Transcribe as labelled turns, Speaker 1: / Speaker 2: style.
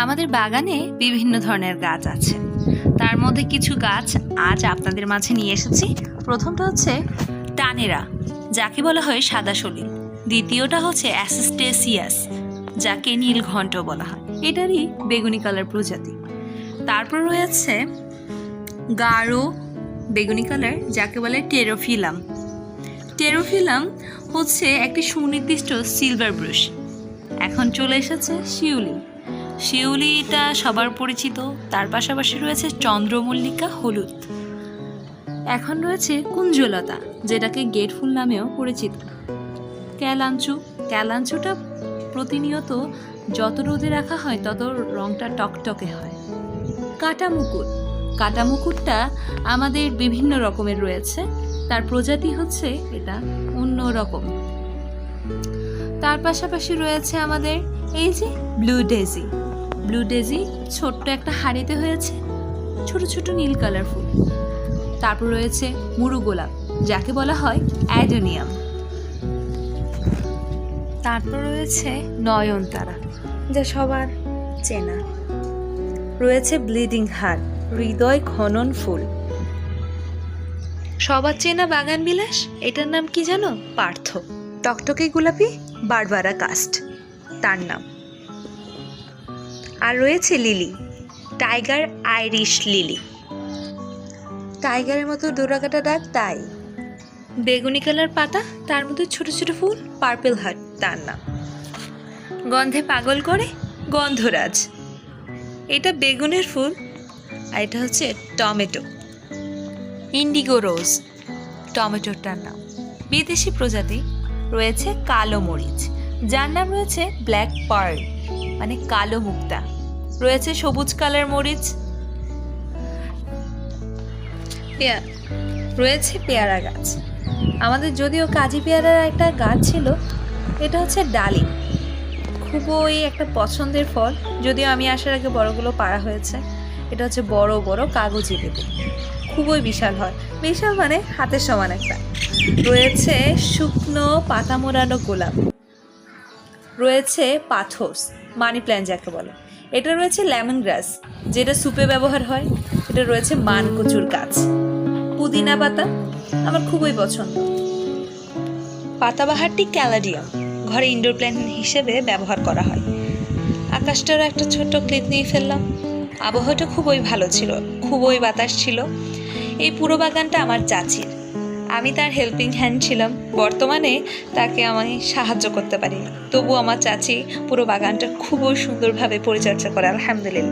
Speaker 1: আমাদের বাগানে বিভিন্ন ধরনের গাছ আছে, তার মধ্যে কিছু গাছ আজ আপনাদের মাঝে নিয়ে এসেছি। প্রথমটা হচ্ছে টানেরা, যাকে বলা হয় সাদা সলিল। দ্বিতীয়টা হচ্ছে অ্যাসিস্টেসিয়াস, যাকে নীলঘণ্ট বলা হয়, এটারই বেগুনি কালার প্রজাতি। তারপর রয়েছে গাঢ় বেগুনি কালার, যাকে বলে টেরোফিলাম। টেরোফিলাম হচ্ছে একটি সুনির্দিষ্ট সিলভার ব্রুশ। এখন চলে এসেছে শিউলি। শিউলিটা সবার পরিচিত, তার পাশাপাশি রয়েছে চন্দ্রমল্লিকা হলুদ। এখন রয়েছে কুঞ্জলতা, যেটাকে গেট ফুল নামেও পরিচিত। ক্যালাঞ্চু, ক্যালাঞ্চুটা প্রতিনিয়ত যত রোদে রাখা হয় তত রংটা টকটকে হয়। কাটামুকুট, কাটামুকুটটা আমাদের বিভিন্ন রকমের রয়েছে, তার প্রজাতি হচ্ছে এটা অন্য রকম। তার পাশাপাশি রয়েছে আমাদের এই যে ব্লু ডেজি। ব্লু ডেজি ছোট্ট একটা হাঁড়িতে হয়েছে, ছোট ছোট নীল কালার ফুল। তারপর রয়েছে মুরু গোলাপ, যাকে বলা হয় অ্যাডোনিয়াম। তারপর রয়েছে নয়নতারা, যা সবার চেনা। রয়েছে ব্লিডিং হার্ট, হৃদয় খনন ফুল। সবার চেনা বাগান বিলাস, এটার নাম কি জানো? পার্থ। টকটকে গোলাপি বারবারা কাস্ট তার নাম। আর রয়েছে লিলি, টাইগার আইরিশ লিলি, টাইগারের মতো ডোরাকাটা ডাক তাই। বেগুনি কালার পাতা, তার মধ্যে ছোট ছোট ফুল, পার্পল হার্ট তার নাম। গন্ধে পাগল করে গন্ধরাজ, এটা বেগুনের ফুল। আর এটা হচ্ছে টমেটো, ইন্ডিগো রোজ টমেটোটার নাম। বিদেশি প্রজাতি রয়েছে কালো মরিচ, যার নাম রয়েছে ব্ল্যাক পার্ল, মানে কালো মুক্তা। রয়েছে সবুজ কালার মরিচ। রয়েছে পেয়ারা গাছ। আমাদের যদিও কাজি পেয়ারার একটা গাছ ছিল, এটা হচ্ছে ডালিম, খুবই একটা পছন্দের ফল। যদিও আমি আসার আগে বড়গুলো পাড়া হয়েছে। এটা হচ্ছে বড় বড় কাগজি লেবু, খুবই বিশাল হয়, বিশাল মানে হাতের সমান একটা। রয়েছে শুকনো পাতা মোড়ানো গোলাপ। রয়েছে পাথোস, মানি প্ল্যান্ট যাকে বলে। এটা রয়েছে লেমন গ্রাস, যেটা স্যুপে ব্যবহার হয়। এটা রয়েছে মানকচুর গাছ। পুদিনা পাতা আমার খুবই পছন্দ। পাতাবাহারটি ক্যালাডিয়াম, ঘরে ইনডোর প্ল্যান্ট হিসেবে ব্যবহার করা হয়। আকাশটারও একটা ছোট্ট ক্লিপ নিয়ে ফেললাম। আবহাওয়াটা খুবই ভালো ছিল, খুবই বাতাস ছিল। এই পুরো বাগানটা আমার চাচির, আমি তার হেল্পিং হ্যান্ড ছিলাম। বর্তমানে তাকে আমি সাহায্য করতে পারি, তবু আমার চাচি পুরো বাগানটা খুবই সুন্দরভাবে পরিচর্যা করে, আলহামদুলিল্লাহ।